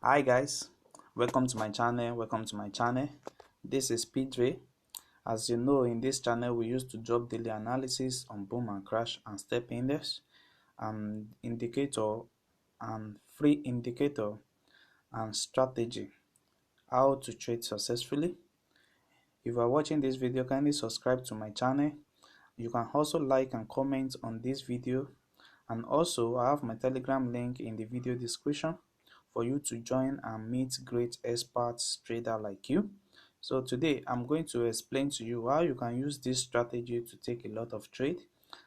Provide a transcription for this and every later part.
Hi guys, welcome to my channel. This is Pedro. As you know, in this channel we used to drop daily analysis on boom and crash and step index and indicator and free indicator and strategy, how to trade successfully. If you are watching this video, kindly subscribe to my channel. You can also like and comment on this video, and also I have my Telegram link in the video description for you to join and meet great experts trader like you. So today I'm going to explain to you how you can use this strategy to take a lot of trade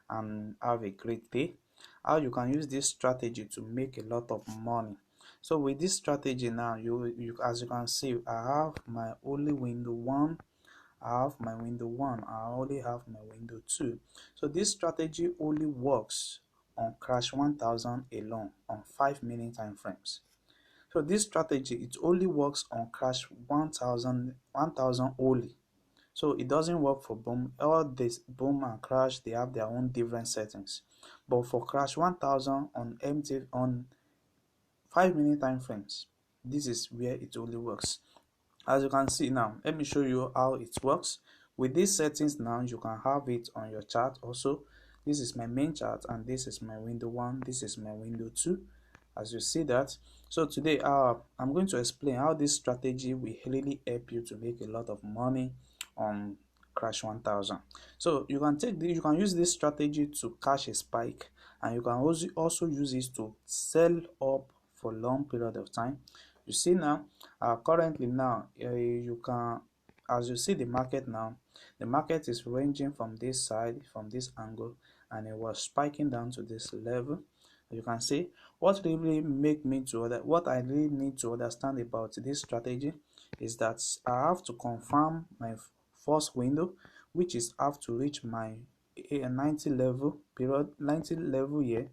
and have a great day, how you can use this strategy to make a lot of money. So with this strategy now, you as you can see, I have my only window 1, I have my window 1, I only have my window 2. So this strategy only works on crash 1000 alone on 5-minute time frames. So this strategy, it only works on crash 1000 only. So it doesn't work for boom. All this boom and crash, they have their own different settings. But for crash 1000 on MT on 5-minute time frames, this is where it only works. As you can see now, let me show you how it works. With these settings now, you can have it on your chart also. This is my main chart and this is my window 1, this is my window 2, as you see that. So today I'm going to explain how this strategy will really help you to make a lot of money on crash 1000. So you can use this strategy to catch a spike, and you can also use it to sell up for long period of time. You see now, currently now, you can, as you see the market now, the market is ranging from this side, from this angle, and it was spiking down to this level. You can see what really make me to what I really need to understand about this strategy is that I have to confirm my first window, which is have to reach my 90 level period, 90 level here,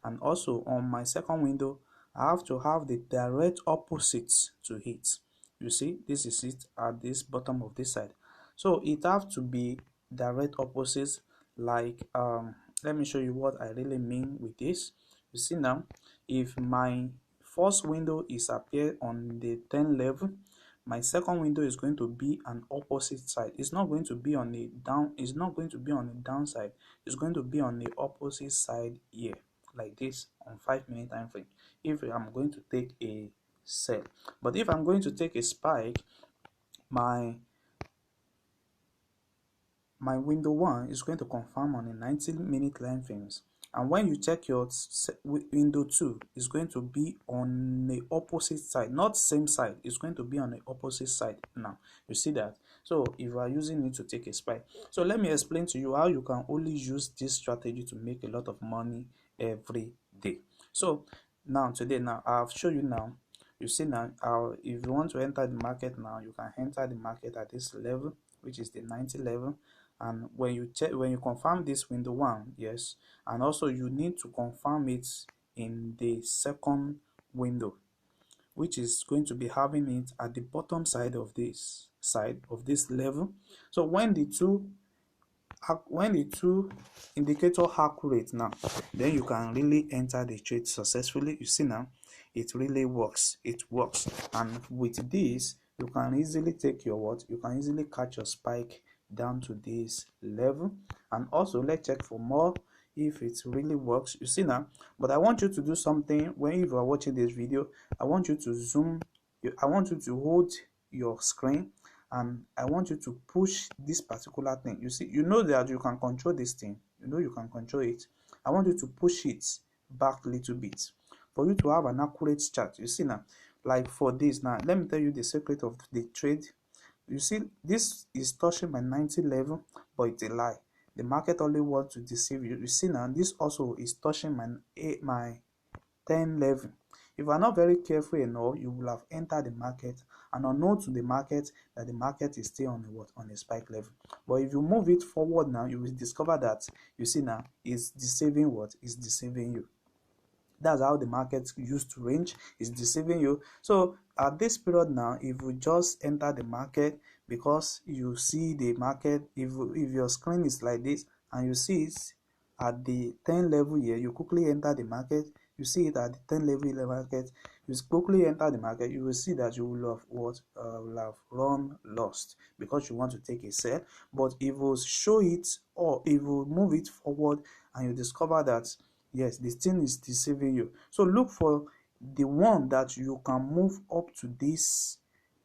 and also on my second window I have to have the direct opposites to it. You see, this is it at this bottom of this side. So it have to be direct opposites. Like let me show you what I really mean with this. You see now, if my first window is appear on the 10 level, my second window is going to be an opposite side. It's not going to be on the down, it's not going to be on the downside, it's going to be on the opposite side here, like this, on 5-minute time frame, if I'm going to take a sell. But if I'm going to take a spike, my window 1 is going to confirm on a 90-minute time frames, and when you check your window 2, is going to be on the opposite side, not same side, it's going to be on the opposite side. Now you see that. So if you are using it to take a spike, so let me explain to you how you can only use this strategy to make a lot of money every day. So now today, now I've shown you now. You see now, if you want to enter the market now, you can enter the market at this level, which is the 90 level. And when you check, when you confirm this window 1, yes, and also you need to confirm it in the second window, which is going to be having it at the bottom side of this level. So when the two indicator accurate now, then you can really enter the trade successfully. You see now, it really works. It works. And with this, you can easily take your you can easily catch your spike down to this level. And also let's check for more if it really works. You see now, but I want you to do something. When you are watching this video, I want you to zoom, I want you to hold your screen, and I want you to push this particular thing. You see, you know that you can control this thing, you know you can control it. I want you to push it back a little bit for you to have an accurate chart. You see now, like for this now, let me tell you the secret of the trade. You see, this is touching my 90 level, but it's a lie. The market only wants to deceive you. You see now, this also is touching my 10 level. If you are not very careful enough, you will have entered the market and unknown to the market that the market is still on a spike level. But if you move it forward now, you will discover that, you see now, it's deceiving is deceiving you. That's how the market used to range, is deceiving you. So at this period now, if you just enter the market, because you see the market, if your screen is like this and you see it at the 10 level here, you quickly enter the market, you see it at the 10 level in the market, you quickly enter the market, you will see that you will have will have run lost because you want to take a sell. But if you show it, or if you move it forward and you discover that yes, this thing is deceiving you, so look for the one that you can move up to this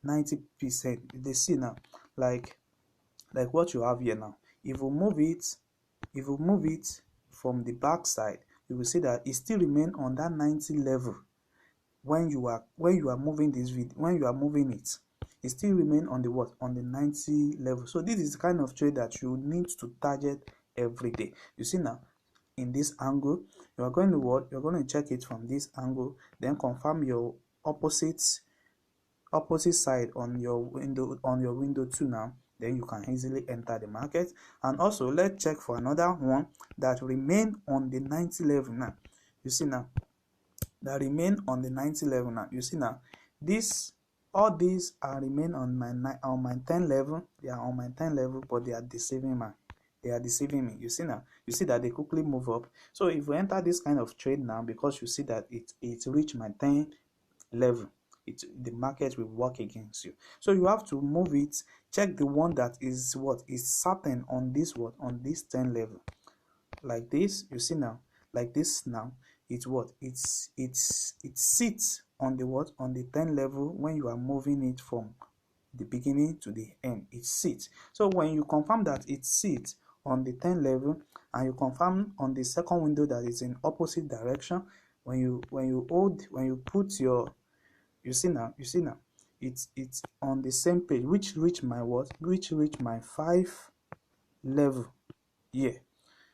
90%. They see now, like what you have here now. If you move it, from the back side, you will see that it still remain on that 90 level. When you are moving this video, when you are moving it, it still remain on the what, on the 90 level. So this is the kind of trade that you need to target every day. You see now, in this angle, you are going to what, you're going to check it from this angle, then confirm your opposite side on your window too now, then you can easily enter the market. And also let's check for another one that remain on the 90 level now. You see now, that remain on the 90 level now. You see now, this, all these are remain on my 10 level. They are on my 10 level, but they are deceiving me. You see now, you see that they quickly move up. So if we enter this kind of trade now, because you see that it reached my 10 level, the market will work against you. So you have to move it, check the one that is what is certain on this what, on this 10 level, like this. You see now, like this now, it's what, it sits on the what, on the 10 level. When you are moving it from the beginning to the end, it sits. So when you confirm that it sits on the 10 level, and you confirm on the second window that it's in opposite direction, when you put your, you see now, it's on the same page, which reach my what, which reach my 5 level here.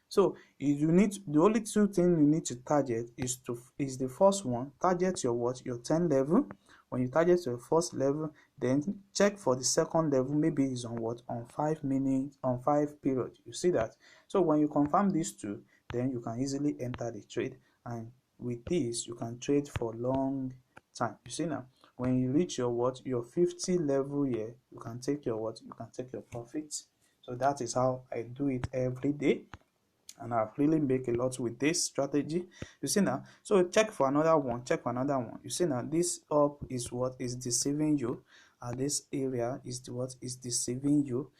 So you need, the only two things you need to target is the first one, target your what, your 10 level. When you target your first level, then check for the second level, maybe it's on what, on 5 minutes, on 5 period. You see that? So when you confirm these two, then you can easily enter the trade, and with this you can trade for long time. You see now, when you reach your what, your 50 level here, you can take your what, you can take your profits. So that is how I do it every day, and I've really make a lot with this strategy. You see now, so check for another one, you see now, this up is what is deceiving you, and this area is the what is deceiving you,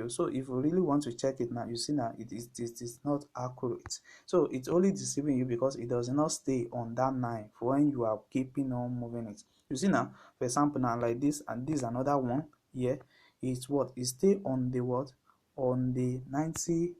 so if you really want to check it now, you see now, it is not accurate. So it's only deceiving you because it does not stay on that 9 when you are keeping on moving it. You see now, for example now, like this, and this another one here, it's what, it stay on the what, on the 90,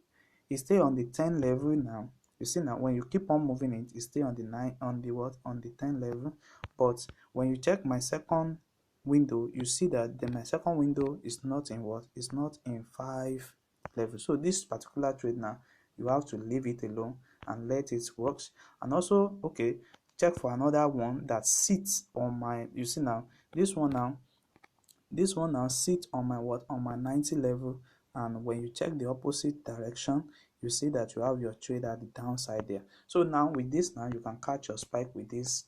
it stay on the 10 level now. You see now, when you keep on moving it, it stay on the 9, on the what, on the 10 level. But when you check my second window, you see that my second window is not in what, is not in 5 level. So this particular trade now, you have to leave it alone and let it work. And also, okay, check for another one that sits on my, you see now, this one now sits on my what, on my 90 level. And when you check the opposite direction, you see that you have your trade at the downside there. So now with this, now you can catch your spike with this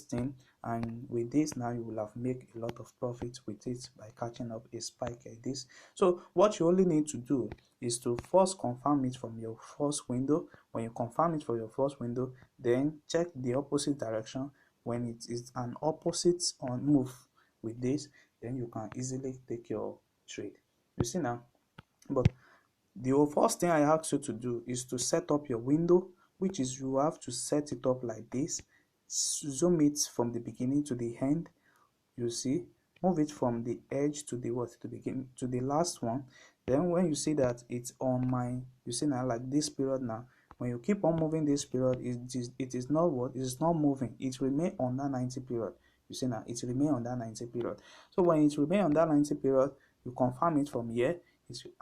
thing, and with this now you will have made a lot of profit with it by catching up a spike like this. So what you only need to do is to first confirm it from your first window. When you confirm it for your first window, then check the opposite direction. When it is an opposite on move with this, then you can easily take your trade. You see now, but the first thing I ask you to do is to set up your window, which is you have to set it up like this. Zoom it from the beginning to the end. You see, move it from the edge to the what, to begin to the last one. Then when you see that it's on my, you see now, like this period now, when you keep on moving this period, it is not what, it is not moving, it remain on that 90 period. You see now, it remain on that 90 period. So when it remain on that 90 period, you confirm it from here.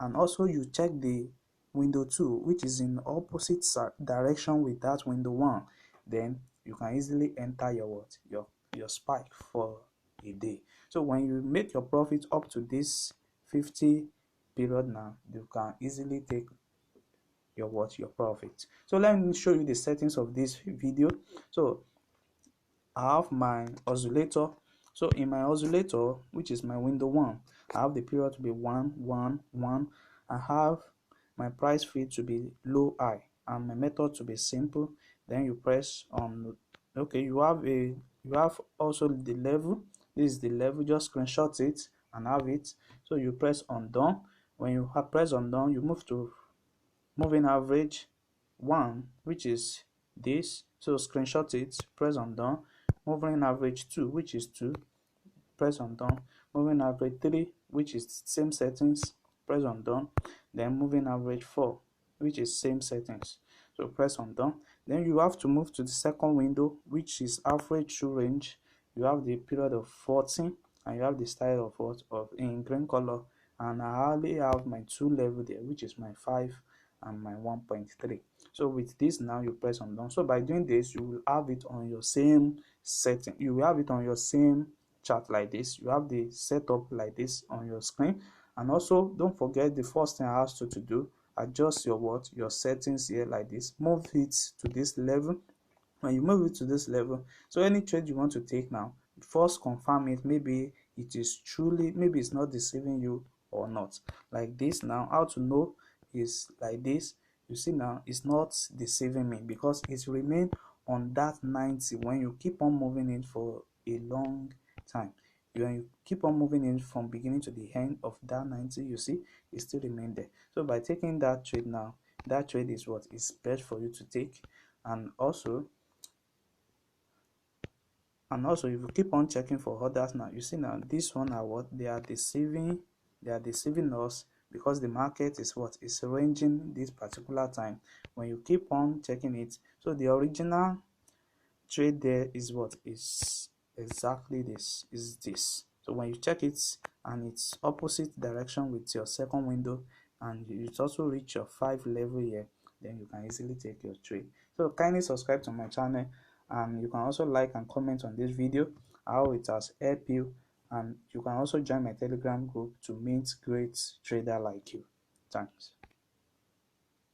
And also you check the window 2, which is in opposite direction with that window 1. Then you can easily enter your what, your spike for a day. So when you make your profit up to this 50 period now, you can easily take your what, your profit. So let me show you the settings of this video. So I have my oscillator. So in my oscillator, which is my window 1, I have the period to be 1 1 1. I have my price feed to be low high, and my method to be simple. Then you press on Okay, you have also the level. This is the level. Just screenshot it and have it. So you press on done. When you have press on done, you move to moving average 1, which is this. So screenshot it, press on done. Moving average 2, which is 2, press on done. Moving average 3, which is same settings, press on done. Then moving average 4, which is same settings, so press on done. Then you have to move to the second window, which is average true range. You have the period of 14 and you have the style of what of in green color, and I only have my two level there, which is my 5 and my 1.3. So with this, now you press on done. So by doing this, you will have it on your same setting, you will have it on your same chart like this. You have the setup like this on your screen. And also don't forget the first thing I asked you to do, adjust your your settings here like this, move it to this level. When you move it to this level, so any trade you want to take now, first confirm it, maybe it is truly, maybe it's not deceiving you or not. Like this, now how to know is like this. You see now it's not deceiving me because it's remain on that 90 when you keep on moving it for a long time. When you keep on moving in from beginning to the end of that 90, you see it still remain there. So by taking that trade now, that trade is what is best for you to take. And also if you keep on checking for others, now you see now this one are what they are deceiving. They are deceiving us because the market is what is ranging this particular time. When you keep on checking it, so the original trade there is what is exactly this, is this. So when you check it and it's opposite direction with your second window, and you also reach your 5 level here, then you can easily take your trade. So kindly subscribe to my channel, and you can also like and comment on this video how it has helped you, and you can also join my Telegram group to meet great trader like you. Thanks.